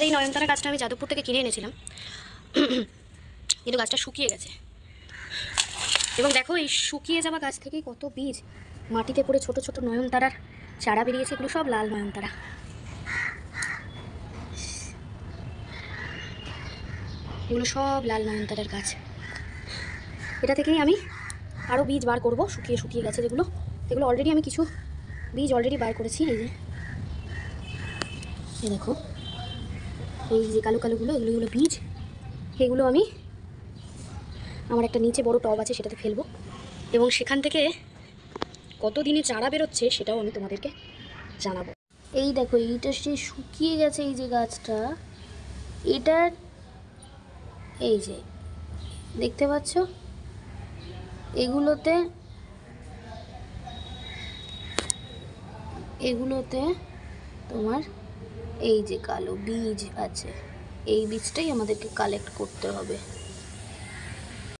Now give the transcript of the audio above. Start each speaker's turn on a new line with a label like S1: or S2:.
S1: এই নয়নতারা গাছটা আমি যাদবপুর থেকে কিনে এনেছিলাম, কিন্তু গাছটা শুকিয়ে গেছে। এবং দেখো এই শুকিয়ে যাওয়া গাছ থেকেই কত বীজ মাটিতে পড়ে ছোট ছোট নয়নতারার চারা বেরিয়েছে। এগুলো সব লাল নয়নতারা, এগুলো সব লাল নয়নতারার গাছ। এটা থেকেই আমি আরও বীজ বার করব, শুকিয়ে শুকিয়ে গেছে যেগুলো, এগুলো অলরেডি আমি কিছু বীজ অলরেডি বার করেছি। এই যে এই দেখো, এই যে কালো কালোগুলো, এগুলো হলো বীজ। এগুলো আমি আমার একটা নিচে বড় টব আছে সেটাতে ফেলবো, এবং সেখান থেকে কত দিনে চারা বেরোচ্ছে সেটাও আমি তোমাদেরকে জানাবো। এই দেখো, এইটা সে শুকিয়ে গেছে, এই যে গাছটা, এটার এই যে দেখতে পাচ্ছ, এগুলোতে তোমার এই যে কালো বীজ আছে, এই বীজটাই আমাদেরকে কালেক্ট করতে হবে।